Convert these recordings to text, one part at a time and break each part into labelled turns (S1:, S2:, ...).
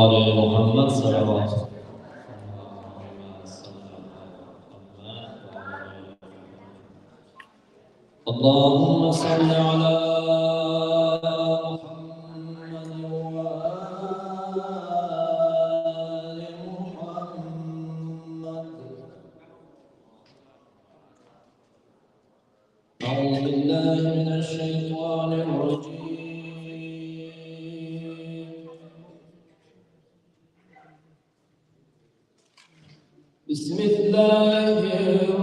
S1: آل محمد صلوات. اللهم صل على محمد وآل محمد. أعوذ بالله من الشيطان الرجيم. بسم الله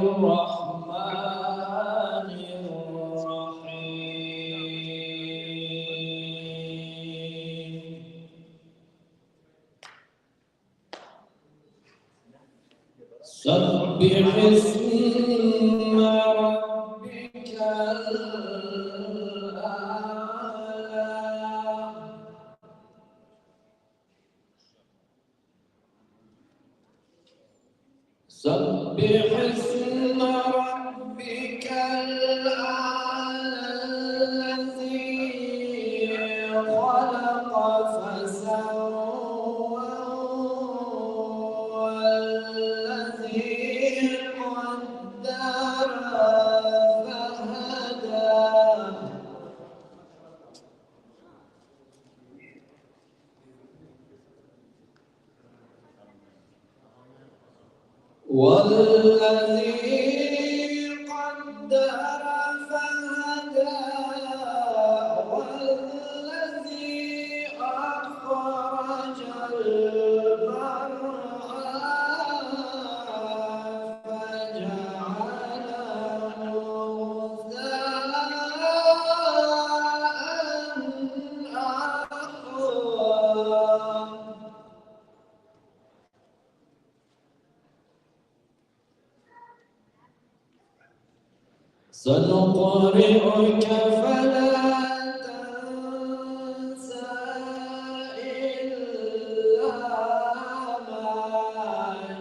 S1: الرحمن الرحيم. سبح اسم ربك الأعلى. سبح اسم ربك الأعلى الذي خلق فسوى والذي قدر فهدى والذي قدر فهدى والذي أخرج المرعى فجعله غثاء أحوى. سنقرئك فلا تنسى إلا ما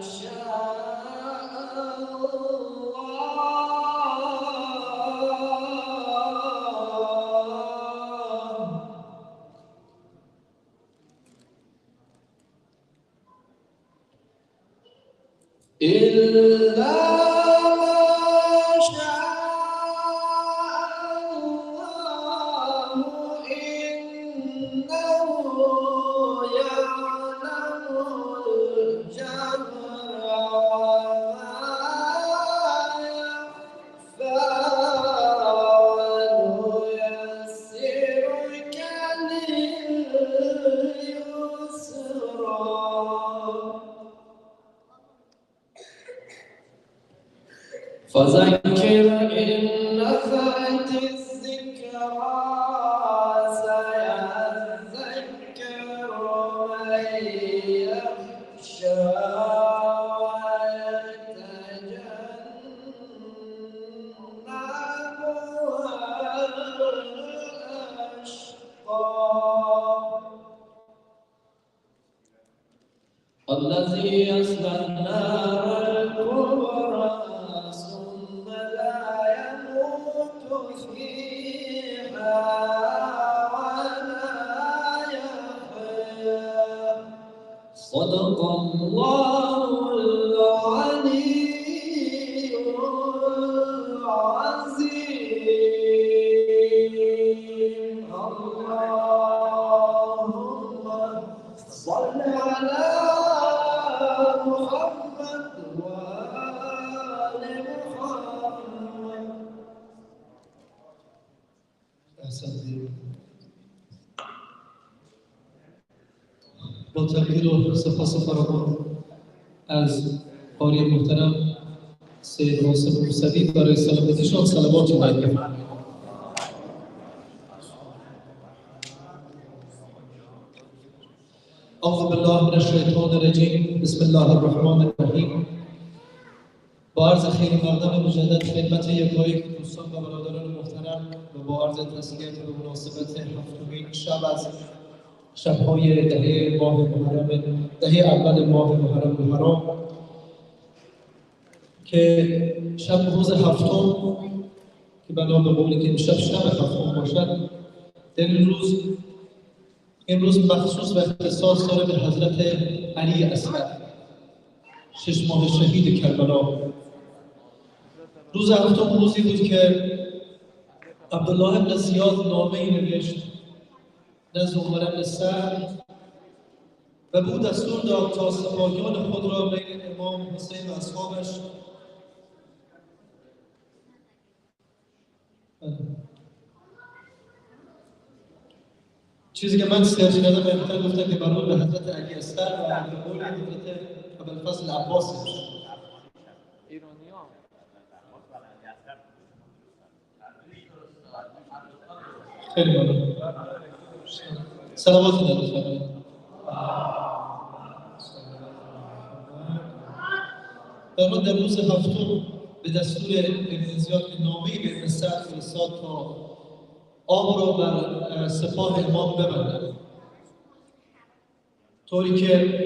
S1: شاء الله. إلا فذكر إن نفعت الذكرى سيذكر من يخشى ويتجنبها الأشقى الذي يصلى النار الكبرى ثم لا يموت فيها ولا يحيا. صدق الله العلي العظيم. اللهم صل على محمد وآل محمد. با تقدیر و سپاس فراوان از قاری محترم سید قاسم موسوی برای سلامتیشان صلوات می‌گویم. اعوذ بالله من الشیطان الرجیم. بسم الله الرحمن الرحیم. با عرض خیر مقدم مجدد خدمت یکایک دوستان و برادران محترم و با عرض تسلیت به مناسبت هفتمین شب از شب‌های دهه اول ماه محرم الحرام که شب روز هفتم که بنا به قولی که امشب شب هفتم باشد، در این روز مخصوص و اختصاص داره به حضرت علی اصغر 6 ماه شهید کربلا. روز هفتم روزی بود که عبدالله بن زیاد نامه‌ای نوشت نزد عمر بن سعد و به او دستور داد تا سپاهیان خود را بین امام حسین و اصحابش چیزی که من سرچ کردم بهتر گفتن که مربوط به حضرت علی اصغر و به قول حضرت ابوالفضل عباسی خیلی ممنون. صلوات الله در روز هفتم به دستور ابن زیاد که نامه‌ای به ابن سعد فرستاد تا آب را بر سپاه امام ببندند، طوری که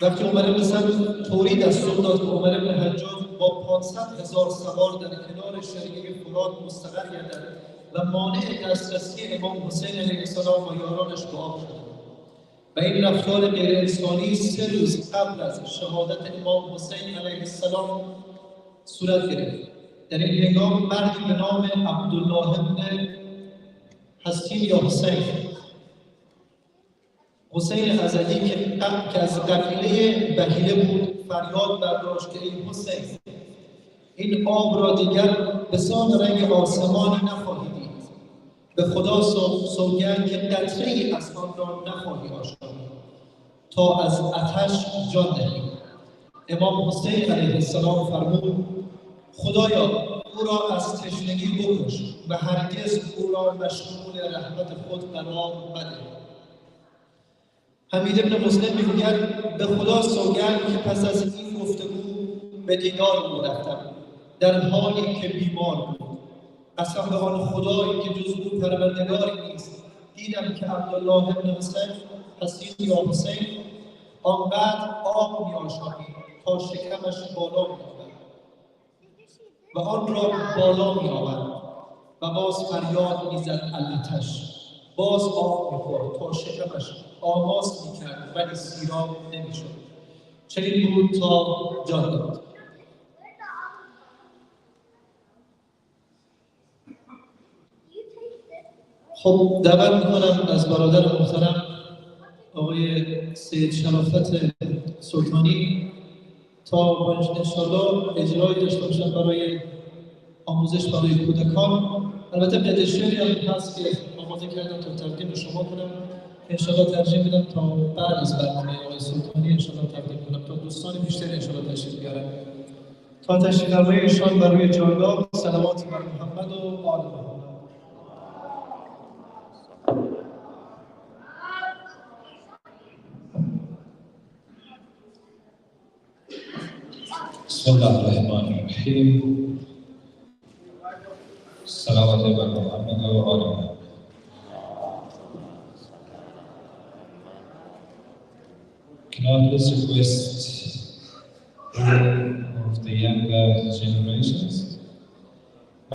S1: وقتی عمر بن سعد طوری دستور داد که عمر بن حجاج با 500,000 سوار در کنار شریعه فرات مستقر گردد و مانع دسترسی امام حسین علیه السلام و یارانش به آب شد. و این رفتار غیر انسانی 3 روز قبل از شهادت امام حسین علیه السلام صورت گرفت. در این هنگام مردی به نام عبدالله بن حسین یا حسین ازدی که از قبیله بهیله بود فریاد برداشت که ای حسین، این آب را دیگر به سان رنگ آسمانی نخواهی دید. به خدا سوگند که قطره‌ای از آن را نخواهی آشامید تا از آتش جان دهی. امام حسین علیه السلام فرمود خدایا او را از تشنگی بکش و هرگز او را مشمول رحمت خود قرار مده. حمید ابن مسلم میگوید به خدا سوگند که پس از این گفتگو به دیدار او رفتم در حالی که بیمار بود. قسم به آن خدایی که جز او پروردگاری نیست، دیدم که عبدالله بن حسین یا حسین آنقدر آب می‌آشامید تا شکمش بالا می‌آورد و آن را بالا می‌آورد و باز فریاد می‌زد الاتش، باز آب می‌خورد تا شکمش آماس می‌کرد ولی سیراب نمی‌شد. چنین بود تا جان داد. خب دعوت می‌کنم از برادر محترم آقای سید شرافت سلطانی تا انشاءالله اجرایی داشته باشن برای آموزش برای کودکان. البته قطعه شعری هم هست که آماده کردم تا تقدیم به شما کنم، انشاءالله ترجیح میدم تا بعد از برنامه آقای سلطانی انشاءالله تقدیم کنم تا دوستان بیشتری انشاءالله تشریف بیارن. تا تشریف فرمایی ایشان بر روی جایگاه صلوات بر محمد و آل محمد.
S2: بسم الله الرحمن الرحیم. صلوات بر محمد و آل محمد. Can I please request of the younger generations?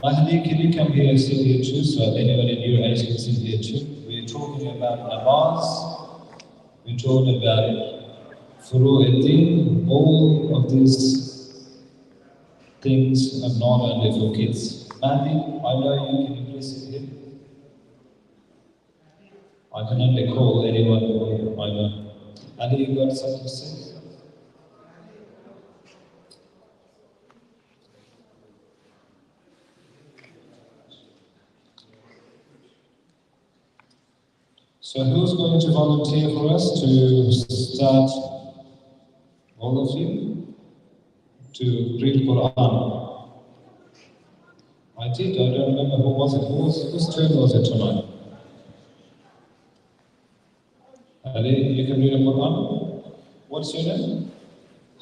S2: Mahdi, can you come here and sit here too, so anyone in your age can sit here too? We're talking about namaz, we're talking about furu'id-din, all of these things are not only for kids. Mahdi, I know you, can you please sit here? I can only call anyone who I know. Ali, you got something to say? So who's going to volunteer for us to start, all of you, to read Quran? I did, I don't remember who was it. Whose turn was it tonight? Ali, you can read the Quran. What's your name?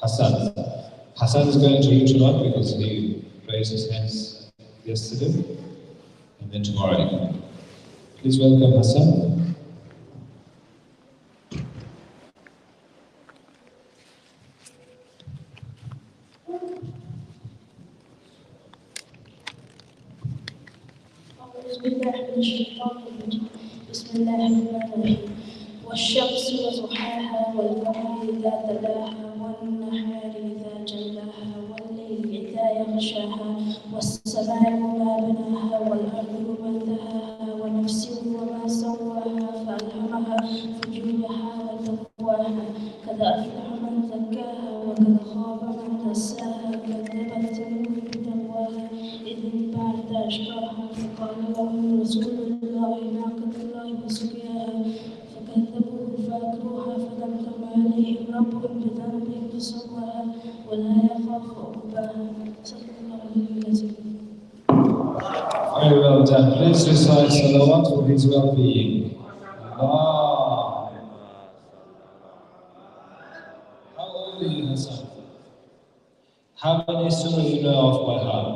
S2: Hassan. Hassan is going to read tonight because he raised his hands yesterday and then tomorrow. Please welcome Hassan.
S3: أعوذ بالله من الشيطان الرجيم. بسم الله الرحمن الرحيم. والشمس وضحاها والقمر إذا تلاها والنهار إذا جلاها والليل إذا يغشاها والسماء وما بناها والأرض وما دهاها ونفس وما سواها فألهمها فجورها وتقواها قد أفلح من زكاها وقد خاب من دساها كذبت ثمود بتقواها إذ انبعث أشقاها فقال لهم رسول الله ناقة الله وسقياها فكذبوه فأكلوها فدمدم عليهم ربهم بذنبهم فسواها ولا يخاف عقباها. صدق الله العظيم.
S2: Very well done. Please recite salawat for his well-being. Allah. How old are you, Hassan? How many surah you know off by heart?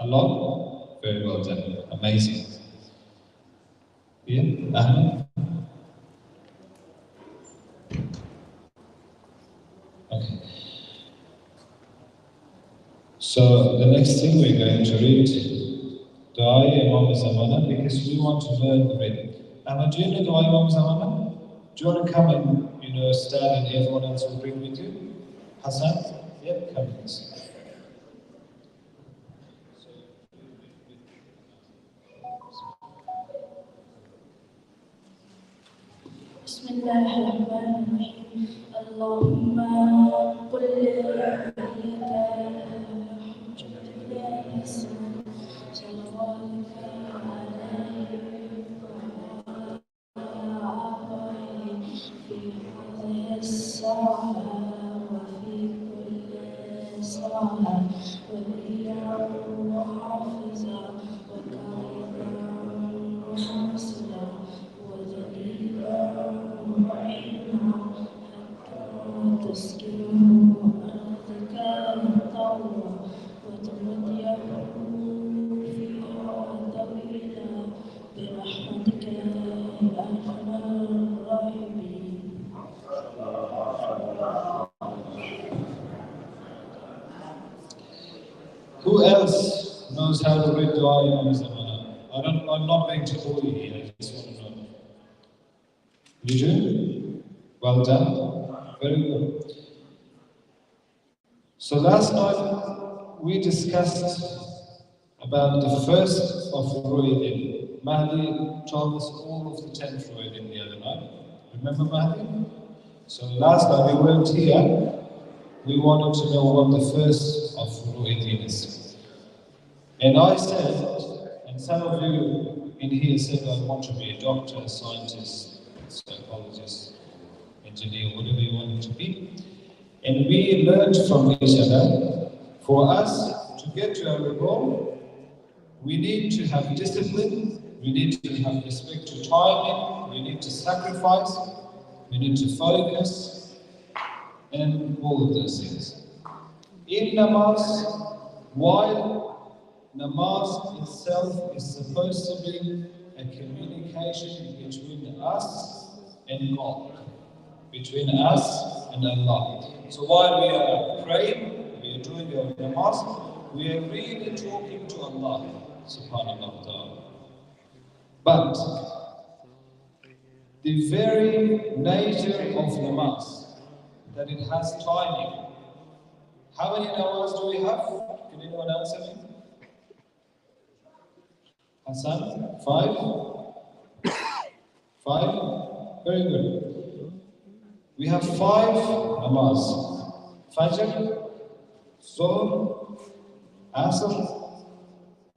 S2: A lot? Very well done. Amazing. Yeah, Ahmed? Okay. So the next thing we're going to read Dua Imam Zamana, because we want to learn the reading. Ahmed, do you know Dua Imam Zamana? Do you want to come and stand and everyone else will bring with you? Hassan? Yep, come please.
S3: بسم الله الرحمن الرحيم. اللهم قل لعبادك حجة الله السلام صلواتك عليهم وعلى آبائهم في هذه الساعة وفي كل ساعة وليا وحافظا وقائدا ومرسلا ودليلا معينا حتى تسكنه أرضك طوعا وتمديه فيها طويلا برحمتك يا أرحم الراحمين.
S2: Who else knows how to read Dua Imam Zamana? I'm not going to call you here, I just want to know. You do? Well done. Very good. So last night we discussed about the first of Ru'idin. Mahdi told us all of the 10 Ru'idin the other night. Remember Mahdi? So last night we weren't here. We wanted to know what the first of Ru'idin is. And I said, and some of you in here said, I want to be a doctor, a scientist, psychologist, engineer, whatever you want to be. And we learned from each other, for us to get to our goal, we need to have discipline, we need to have respect to timing, we need to sacrifice, we need to focus, and all of those things. In namaz, while namaz itself is supposed to be a communication between us and God, between us and Allah. So while we are praying, we are doing our namaz, we are really talking to Allah, subhanahu wa ta'ala. But the very nature of namaz, that it has timing. How many namaz do we have? Can anyone answer me? Hassan? 5? 5? Very good. We have 5 namaz. Fajr, Zuhr, Asr,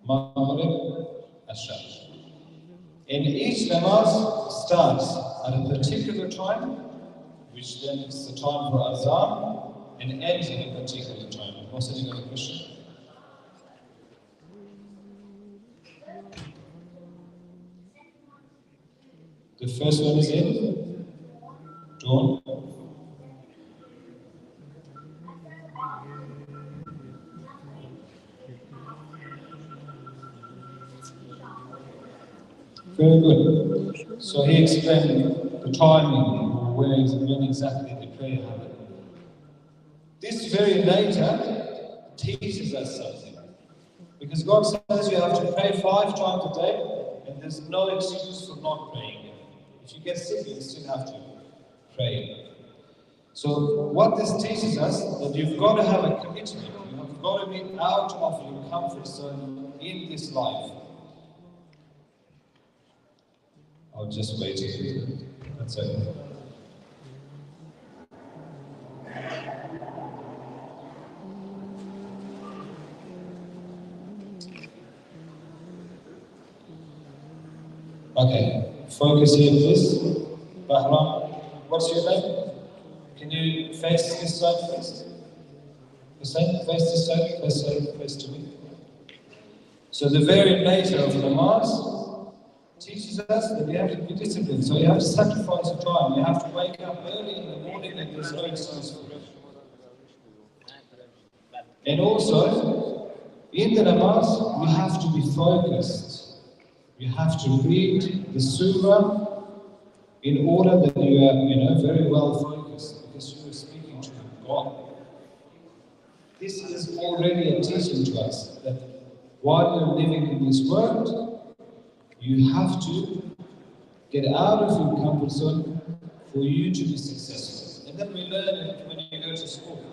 S2: Maghrib, Ashr. And each namaz starts at a particular time, which then is the time for Azan, and ends at a particular time. What's any other question? The first one is in John. Very good. So he explained the timing, when exactly the prayer happened. this very nature teaches us something. Because God says you have to pray 5 times a day, and there's no excuse for not praying. If you get sick, you still have to pray. So what this teaches us, that you've got to have a commitment. You have got to be out of your comfort zone in this life. I'll just wait here. That's it. Okay, focus here, please. Bahram, what's your name? Can you face this side first? The same, face this side, face to me. So the very nature of namaz teaches us that you have to be disciplined. So you have to sacrifice your time. You have to wake up early in the morning and there's no excuse for it. And also, in the namaz, you have to be focused. You have to read the surah in order that you are, very well focused, because you are speaking to God. This is already a teaching to us that while you're living in this world, you have to get out of your comfort zone for you to be successful. And then we learn it when you go to school,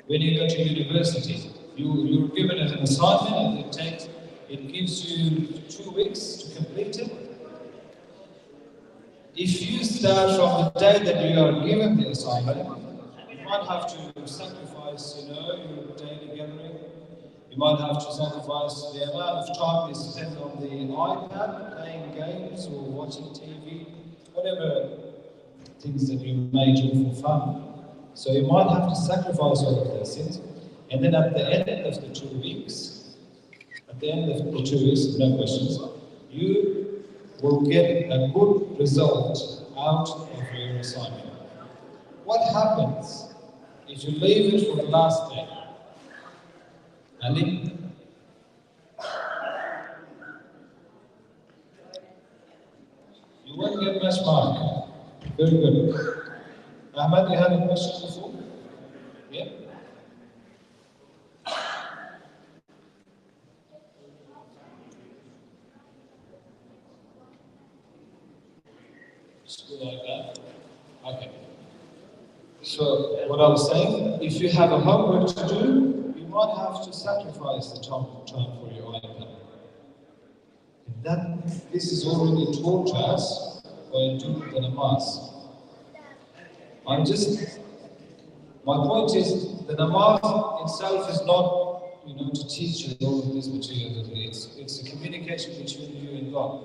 S2: when you go to university. You're given an assignment and it gives you 2 weeks to complete it. If you start from the day that you are given the assignment, you might have to sacrifice, your daily gathering. You might have to sacrifice the amount of time you spend on the iPad, playing games or watching TV, whatever things that you may do for fun. So you might have to sacrifice all of those things. And then at the end of the 2 weeks, no questions, you will get a good result out of your assignment. What happens if you leave it for the last day? Ali? You won't get much mark. Very good. Ahmad, you had a question before? Yeah? Like that. Okay. So what I was saying, if you have a homework to do, you might have to sacrifice the time for your iPad. And this is already taught to us by doing the namaz. My point is, the namaz itself is not, to teach you all of this material. It's a communication between you and God.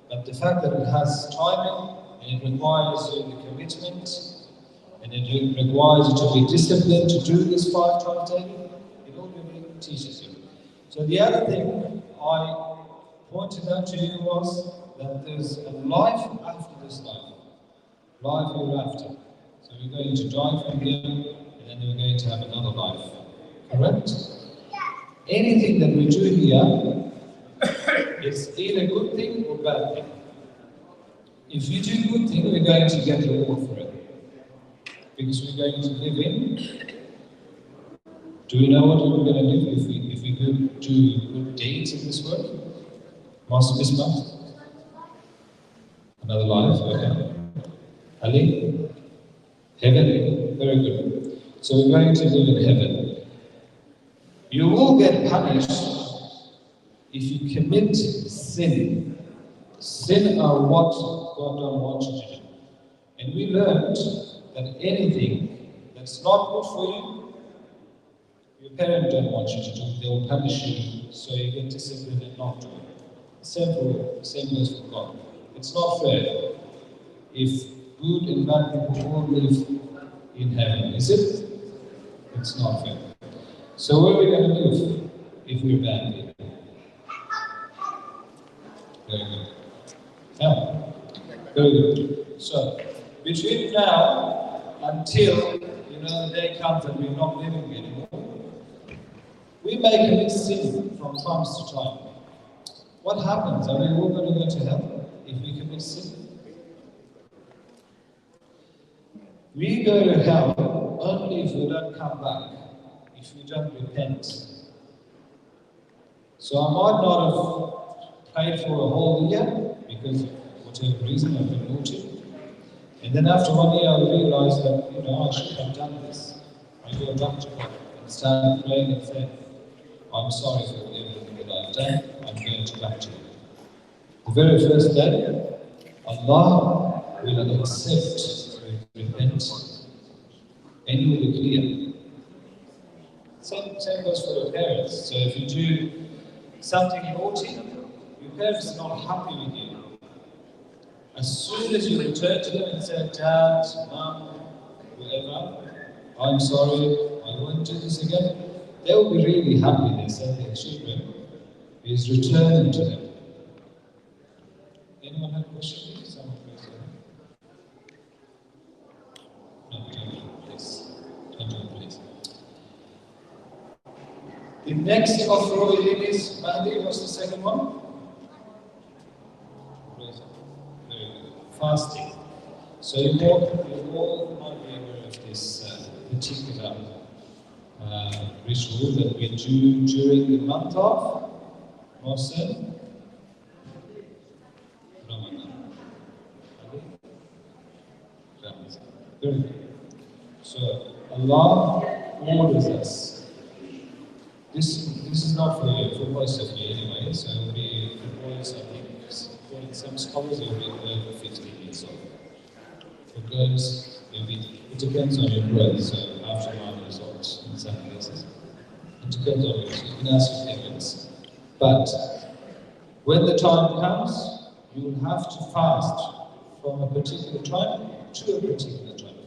S2: But the fact that it has timing, and it requires you the commitment, and it requires you to be disciplined to do this 5 times daily, it already teaches you. So the other thing I pointed out to you was that there's a life after this life, life hereafter. So we're going to die from here, and then we're going to have another life. Correct? Anything that we do here is either good thing or bad thing. If you do good thing, we're going to get reward for it. Because we're going to live in. Do we know what we're going to live if we do good deeds in this world? Master Bismarck? Another life? Okay. Ali? Heaven? Very good. So we're going to live in heaven. You will get punished if you commit sin. Sin are what God don't want you to do. And we learned that anything that's not good for you, your parents don't want you to do. They will punish you, so you get disciplined and not do it. Same goes for God. It's not fair if good and bad people all live in heaven, is it? It's not fair. So where are we going to live if we're bad people? Very good. Yeah. Very good. So, between now until the day comes that we're not living anymore, we may commit sin from time to time. What happens? Are we all going to go to hell if we commit sin? We go to hell only if you don't come back, if you don't repent. So I might not have prayed for a whole year because of whatever reason I've been naughty. And then after 1 year I realized that, I should have done this. I go back to God and start praying and saying, I'm sorry for everything that I've done, I'm going to back to you. The very first day, Allah will accept repent and you will be clear. Same goes for your parents. So if you do something naughty, your parents are not happy with you. As soon as you return to them and say, Dad, Mom, whoever, I'm sorry, I won't do this again, they will be really happy. They say their children is returning to them. Anyone have a question? Someone please. No, please. Please. The next of reading is Mahdi. What's the second one? Very good. Fasting. So you all might be aware of this particular ritual that we do during the month of Ramadan. Very good. So Allah orders us. This is not for most of you anyway, so it will be for boys, I think, some scholars it will be over 15 years old. For girls, it depends on your growth, so after 9 years old in some cases. It depends on you, so you can ask your parents. But when the time comes, you will have to fast from a particular time to a particular time.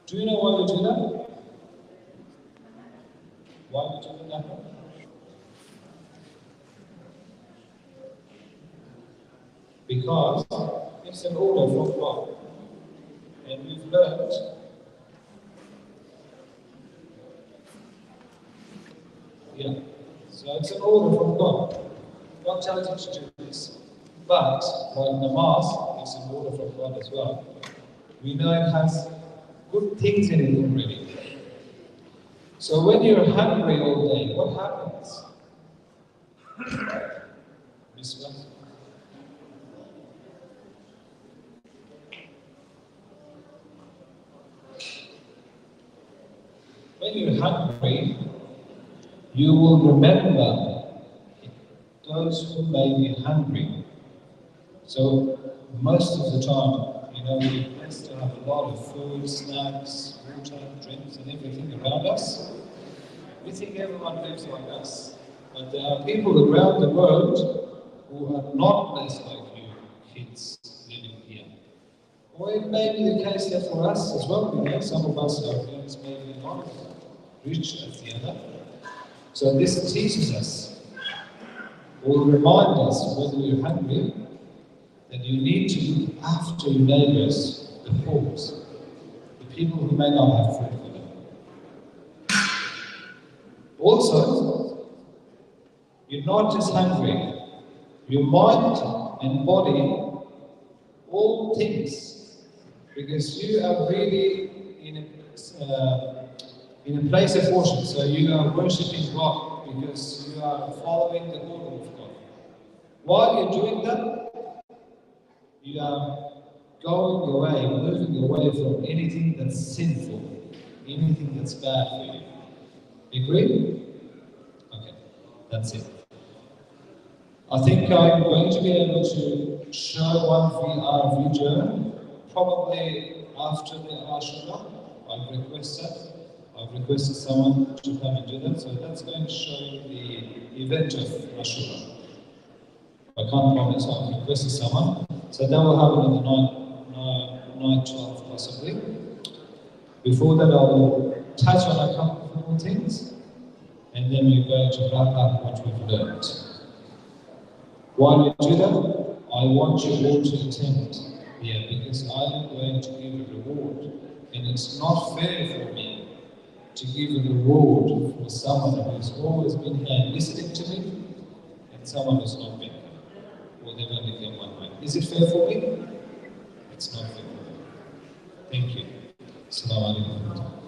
S2: Do you know why we do that? Why would you do that? Because it's an order from God. And we've learned so it's an order from God. God tells you to do this. But like namaz, it's an order from God as well. We know it has good things in it already. So when you're hungry all day, what happens? When you're hungry, you will remember those who may be hungry. So most of the time, we're blessed to have a lot of food, snacks, water, drinks, and everything around us. We think everyone lives like us. But there are people around the world who are not blessed like you kids living here. Or it may be the case that for us as well, some of us, our parents may be not rich as the other. So this teaches us, or remind us when we're hungry, that you need to look after your neighbors, the poor, the people who may not have food for them. Also, you're not just hungry, your mind and body, all things, because you are really in a place of worship. So you are worshipping God because you are following the order of God. While you're doing that, you are going away, moving away from anything that's sinful, anything that's bad for you. Agree? Okay, that's it. I think I'm going to be able to show one VR video, probably after the Ashura. I've requested someone to come and do that, so that's going to show you the event of Ashura. I can't promise, I've requested someone. So that will happen on the night 12 possibly. Before that I will touch on a couple of more things and then we're going to wrap up what we've learned. While you do that, I want you all to attend here because I'm going to give a reward and it's not fair for me to give a reward for someone who's always been here listening to me and someone who's not been here. Or they've only come one way. Is it fair for me? It's not fair for me. Thank you. Assalamu alaikum.